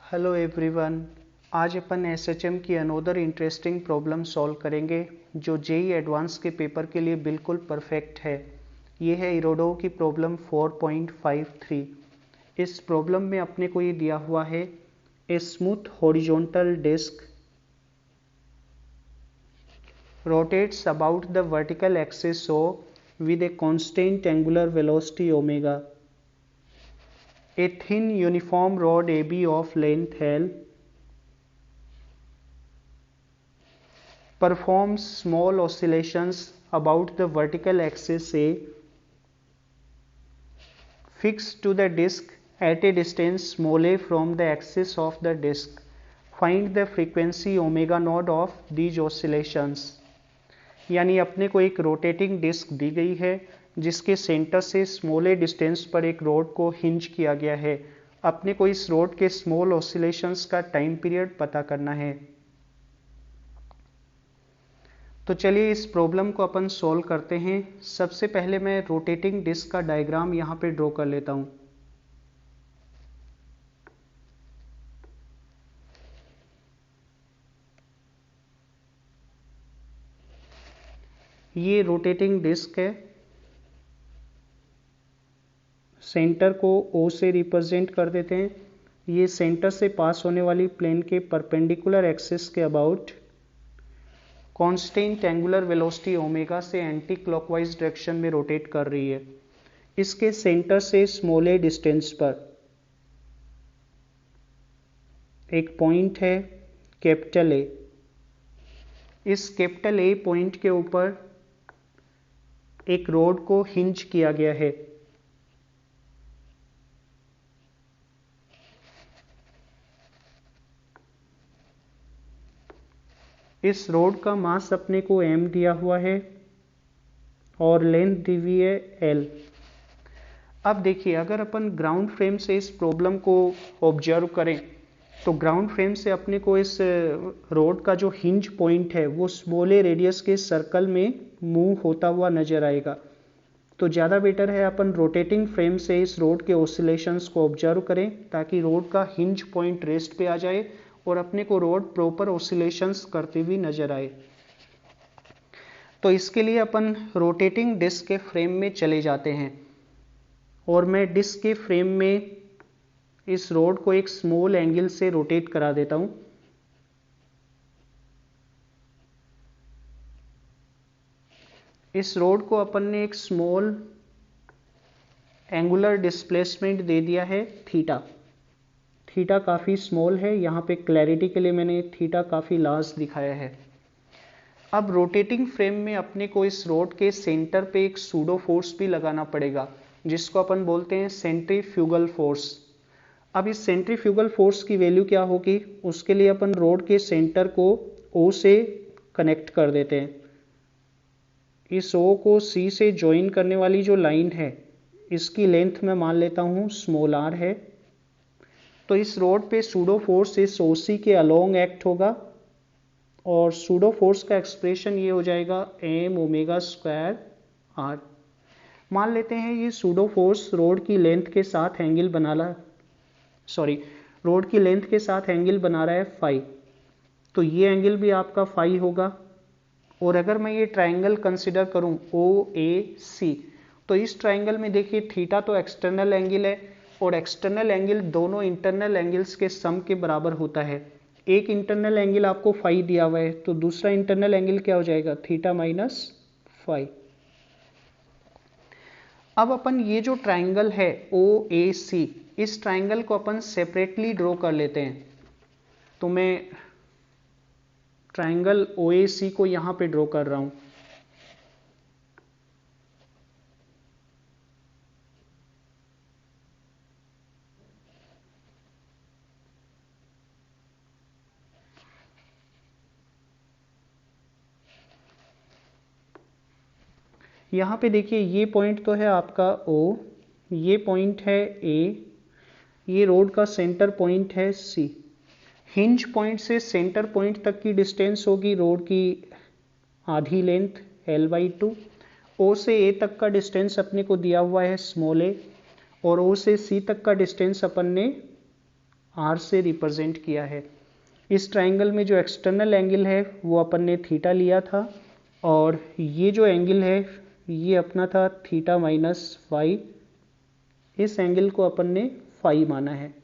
Hello everyone. आज अपन SHM की another interesting problem solve करेंगे जो जेई एडवांस के पेपर के लिए बिल्कुल परफेक्ट है। ये है इरोडो की प्रॉब्लम 4.53। इस प्रॉब्लम में अपने को ये दिया हुआ है a smooth horizontal disc rotates about the vertical axis O with a constant angular velocity omega. A thin uniform rod AB of length L performs small oscillations about the vertical axis A fixed to the disc at a distance small a from the axis of the disc. Find the frequency omega naught of these oscillations. यानी अपने को एक rotating disc दी गई है जिसके centre से small distance पर एक रोड को हिंज किया गया है। अपने को इस रोड के स्मॉल ऑसिलेशंस का टाइम पीरियड पता करना है। तो चलिए इस प्रॉब्लम को अपन सॉल्व करते हैं। सबसे पहले मैं रोटेटिंग डिस्क का डायग्राम यहां पे ड्रॉ कर लेता हूं। ये रोटेटिंग डिस्क है। सेंटर को O से रिप्रेजेंट कर देते हैं। ये सेंटर से पास होने वाली प्लेन के परपेंडिकुलर एक्सिस के about constant angular velocity omega से एंटी क्लॉकवाइज डायरेक्शन में रोटेट कर रही है। इसके सेंटर से स्मॉल ए डिस्टेंस पर एक पॉइंट है कैपिटल ए। इस कैपिटल ए पॉइंट के ऊपर एक रोड को हिंज किया गया है। इस रोड का मास अपने को m दिया हुआ है और लेंथ दी हुई है l। अब देखिए, अगर अपन ग्राउंड फ्रेम से इस प्रॉब्लम को ऑब्जर्व करें तो ग्राउंड फ्रेम से अपने को इस रोड का जो हिंज पॉइंट है वो स्मॉल ए रेडियस के सर्कल में मूव होता हुआ नजर आएगा। तो ज़्यादा बेटर है अपन रोटेटिंग फ्रेम से इस रोड के ऑसिलेशंस को ऑब्जर्व करें ताकि रोड का हिंज पॉइंट रेस्ट पे आ जाए और अपने को रोड प्रॉपर ऑसिलेशंस करती हुई नजर आए। तो इसके लिए अपन रोटेटिंग डिस्क के फ्रेम में चले जाते हैं और मैं डिस्क के फ्रेम में इस रोड को एक स्मॉल एंगल से रोटेट करा देता हूं। इस रोड को अपन ने एक स्मॉल एंगुलर डिस्प्लेसमेंट दे दिया है थीटा। थीटा काफ़ी स्मॉल है, यहाँ पे क्लैरिटी के लिए मैंने थीटा काफ़ी लार्ज दिखाया है। अब रोटेटिंग फ्रेम में अपने को इस रोड के सेंटर पे एक सूडो फोर्स भी लगाना पड़ेगा जिसको अपन बोलते हैं सेंट्रीफ्यूगल फोर्स। अब इस सेंट्रीफ्यूगल फोर्स की वैल्यू क्या होगी, उसके लिए अपन रोड के सेंटर को O से कनेक्ट कर देते हैं। इस O को C से ज्वाइन करने वाली जो लाइन है इसकी लेंथ मैं मान लेता हूँ स्मॉल r है। तो इस रोड पे सूडो फोर्स इस OC के अलोंग एक्ट होगा और सूडो फोर्स का एक्सप्रेशन ये हो जाएगा m ओमेगा स्क्वायर r। मान लेते हैं ये सूडो फोर्स रोड की लेंथ के साथ एंगल बना रहा है फाई। तो ये एंगल भी आपका फाई होगा। और अगर मैं ये ट्राइंगल कंसिडर करूं OAC तो इस ट्राइंगल में देखिए थीटा तो एक्सटर्नल एंगल है और एक्सटर्नल एंगल दोनों इंटरनल एंगल्स के सम के बराबर होता है। एक इंटरनल एंगल आपको फाई दिया हुआ है तो दूसरा इंटरनल एंगल क्या हो जाएगा, थीटा माइनस फाई। अब अपन ये जो ट्राइंगल है OAC, इस ट्राइंगल को अपन सेपरेटली ड्रॉ कर लेते हैं। तो मैं ट्राइंगल OAC को यहां पे ड्रॉ कर रहा हूं। यहाँ पे देखिए ये पॉइंट तो है आपका O, ये पॉइंट है A, ये रोड का सेंटर पॉइंट है C। हिंज पॉइंट से सेंटर पॉइंट तक की डिस्टेंस होगी रोड की आधी लेंथ L/2। O से A तक का डिस्टेंस अपने को दिया हुआ है स्मॉल a और O से C तक का डिस्टेंस अपन ने आर से रिप्रेजेंट किया है। इस ट्राइंगल में जो एक्सटर्नल एंगल है वो अपन ने थीटा लिया था, और ये जो एंगल है ये अपना था थीटा माइनस फाई। इस एंगल को अपन ने फाई माना है।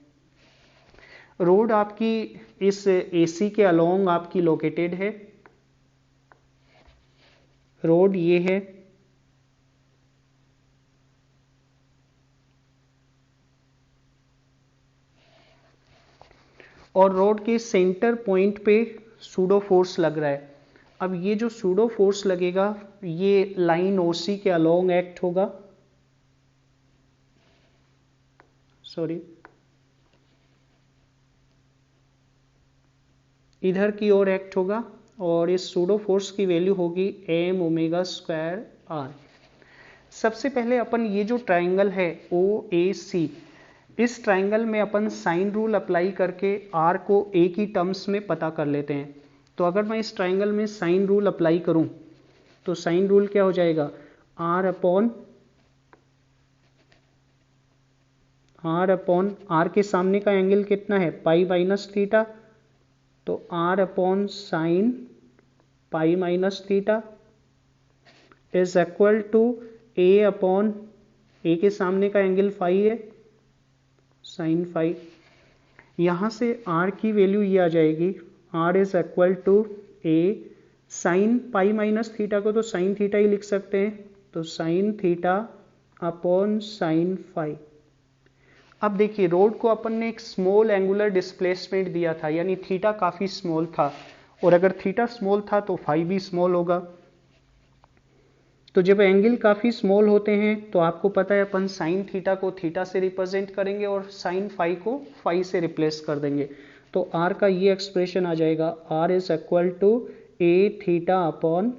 रोड आपकी इस एसी के अलोंग आपकी लोकेटेड है। रोड ये है, और रोड के सेंटर पॉइंट पे सूडो फोर्स लग रहा है। अब ये जो सूडो फोर्स लगेगा ये लाइन ओसी के अलोंग एक्ट होगा, सॉरी इधर की ओर एक्ट होगा, और इस सूडो फोर्स की वैल्यू होगी एम ओमेगा स्क्वायर आर। सबसे पहले अपन ये जो ट्राइंगल है ओ ए सी, इस ट्राइंगल में अपन साइन रूल अप्लाई करके आर को ए की टर्म्स में पता कर लेते हैं। तो अगर मैं इस ट्राइंगल में साइन रूल अप्लाई करूं तो साइन रूल क्या हो जाएगा, आर अपॉन आर के सामने का एंगल कितना है पाई माइनस थीटा, तो R upon sine pi minus theta is equal to A upon A के सामने का एंगल फाई है साइन फाई। यहां से आर की वैल्यू ये आ जाएगी, R is equal to A sine pi minus theta को तो साइन थीटा ही लिख सकते हैं, तो sine theta upon sine phi. अब देखिए रोड को अपन ने एक स्मॉल एंगुलर डिस्प्लेसमेंट दिया था, यानी थीटा काफी स्मॉल था, और अगर थीटा स्मॉल था तो फाई भी स्मॉल होगा। तो जब एंगल काफी स्मॉल होते हैं तो आपको पता है अपन साइन थीटा को थीटा से रिप्रेजेंट करेंगे और साइन फाई को फाई से रिप्लेस कर देंगे। तो आर का ये एक्सप्रेशन आ जाएगा, R is equal to A theta upon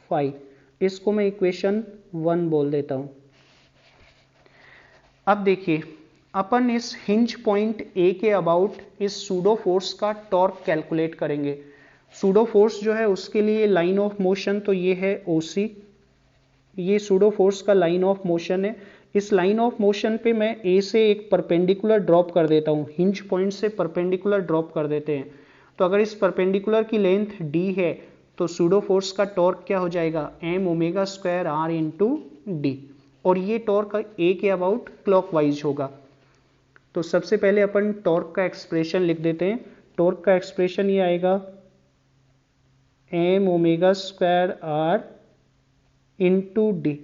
phi. इसको मैं इक्वेशन 1 बोल देता हूं। अब देखिए अपन इस हिंज पॉइंट ए के अबाउट इस सूडो फोर्स का टॉर्क कैलकुलेट करेंगे। सूडो फोर्स जो है उसके लिए लाइन ऑफ मोशन तो ये है ओसी, ये सूडो फोर्स का लाइन ऑफ मोशन है। इस लाइन ऑफ मोशन पे मैं ए से एक परपेंडिकुलर ड्रॉप कर देता हूँ, हिंज पॉइंट से परपेंडिकुलर ड्रॉप कर देते हैं। तो अगर इस परपेंडिकुलर की लेंथ डी है तो सूडो फोर्स का टॉर्क क्या हो जाएगा, M omega square R into D, और ये टॉर्क ए के अबाउट क्लॉकवाइज होगा। तो सबसे पहले अपन टॉर्क का एक्सप्रेशन लिख देते हैं। टॉर्क का एक्सप्रेशन ये आएगा M omega square R into D,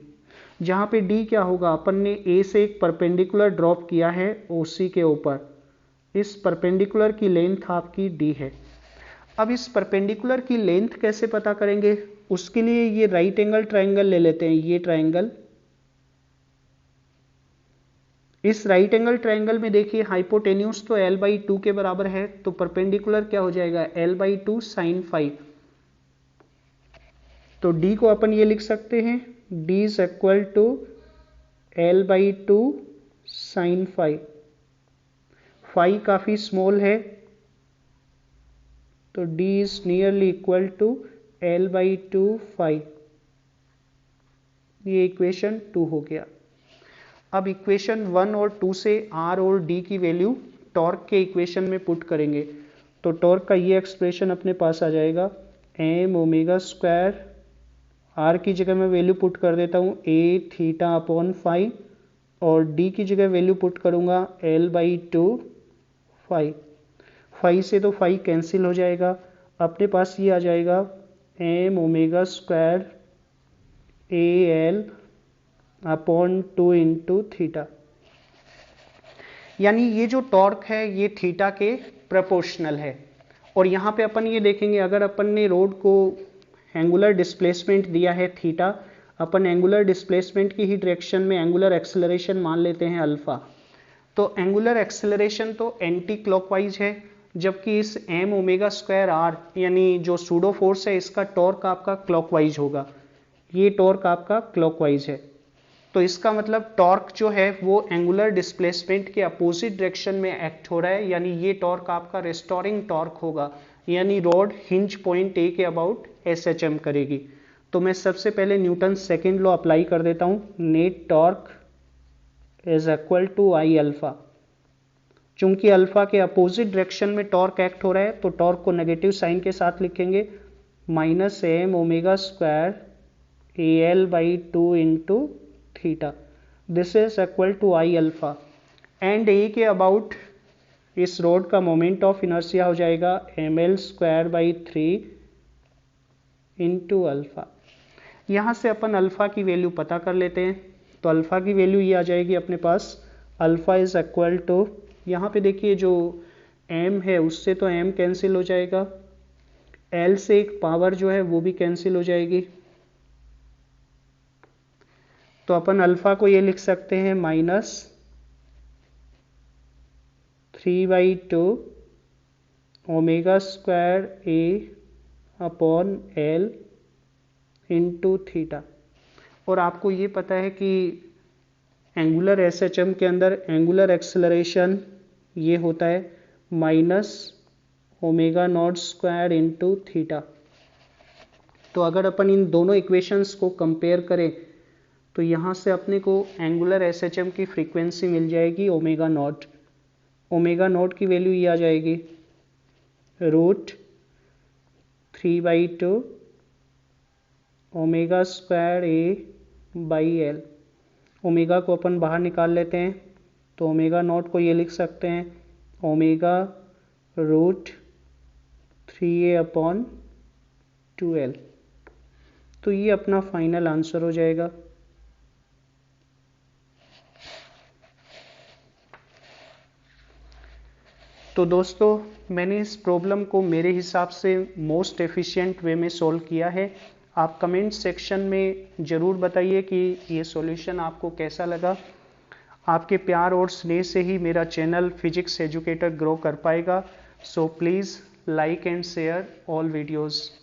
जहां पे डी क्या होगा, अपन ने ए से एक परपेंडिकुलर ड्रॉप किया है ओसी के ऊपर, इस परपेंडिकुलर की लेंथ आपकी डी है। अब इस परपेंडिकुलर की लेंथ कैसे पता करेंगे, उसके लिए ये राइट एंगल ट्राइंगल ले लेते हैं, ये ट्राइंगल। इस राइट एंगल ट्राइंगल में देखिए हाइपोटेन्यूज तो l/2 के बराबर है, तो परपेंडिकुलर क्या हो जाएगा, l/2 साइन फाई। तो d को अपन ये लिख सकते हैं, d is equal to l/2 sine phi. Phi काफी स्मॉल है तो d is nearly equal to l/2 phi. ये इक्वेशन 2 हो गया। अब इक्वेशन 1 और 2 से r और d की वैल्यू टॉर्क के इक्वेशन में पुट करेंगे, तो टॉर्क का ये एक्सप्रेशन अपने पास आ जाएगा, एम ओमेगा स्क्वायर, r की जगह मैं वैल्यू पुट कर देता हूँ ए थीटा अपॉन फाई, और d की जगह वैल्यू पुट करूँगा l/2 फाई। फाई से तो फाई कैंसिल हो जाएगा, अपने पास ये आ जाएगा M omega square A L upon 2 into theta. यानी ये जो टॉर्क है ये थीटा के प्रोपोर्शनल है। और यहाँ पे अपन ये देखेंगे, अगर अपन ने रोड को एंगुलर डिस्प्लेसमेंट दिया है थीटा, अपन एंगुलर डिस्प्लेसमेंट की ही डायरेक्शन में एंगुलर एक्सेलरेशन मान लेते हैं अल्फा, तो एंगुलर एक्सेलरेशन तो एंटी क्लॉकवाइज है, जबकि इस एम ओमेगा स्क्वायर आर यानी जो सूडो फोर्स है इसका टॉर्क आपका क्लॉकवाइज होगा, ये टॉर्क आपका क्लॉकवाइज है। तो इसका मतलब टॉर्क जो है वो एंगुलर डिस्प्लेसमेंट के अपोजिट डायरेक्शन में एक्ट हो रहा है, यानी ये टॉर्क आपका रेस्टोरिंग टॉर्क होगा, यानी रॉड हिंज पॉइंट ए के अबाउट SHM करेगी। तो मैं सबसे पहले न्यूटन सेकेंड लॉ अप्लाई कर देता हूं, net torque is equal to I alpha. चूंकि अल्फा के अपोजिट डायरेक्शन में टॉर्क एक्ट हो रहा है तो टॉर्क को नेगेटिव साइन के साथ लिखेंगे, minus M omega square A L by 2 into theta, this is equal to I alpha. And A के अबाउट इस रोड का मोमेंट ऑफ इनर्शिया हो जाएगा M L square by 3 into alpha. यहाँ से अपन अल्फा की वैल्यू पता कर लेते हैं, तो अल्फा की वैल्यू ये आ जाएगी अपने पास, अल्फा इज इक्वल टू, यहाँ पे देखिए जो m है उससे तो m कैंसिल हो जाएगा, l से एक पावर जो है वो भी कैंसिल हो जाएगी, तो अपन अल्फा को ये लिख सकते हैं minus 3/2 omega square a upon l into theta. और आपको ये पता है कि एंगुलर एसएचएम के अंदर एंगुलर एक्सेलरेशन ये होता है minus omega naught square into theta. तो अगर अपन इन दोनों इक्वेशंस को कंपेयर करें तो यहाँ से अपने को एंगुलर एसएचएम की फ्रीक्वेंसी मिल जाएगी ओमेगा नॉट। ओमेगा नॉट की वैल्यू ये आ जाएगी √3/2 omega square a by L. Omega को अपन बाहर निकाल लेते हैं तो ओमेगा नॉट को ये लिख सकते हैं ओमेगा √3a अपॉन 2l। तो ये अपना फाइनल आंसर हो जाएगा। तो दोस्तों मैंने इस प्रॉब्लम को मेरे हिसाब से मोस्ट एफिशिएंट वे में सॉल्व किया है। आप कमेंट सेक्शन में ज़रूर बताइए कि ये सॉल्यूशन आपको कैसा लगा। आपके प्यार और स्नेह से ही मेरा चैनल फिजिक्स एजुकेटर ग्रो कर पाएगा। So please like and share all videos.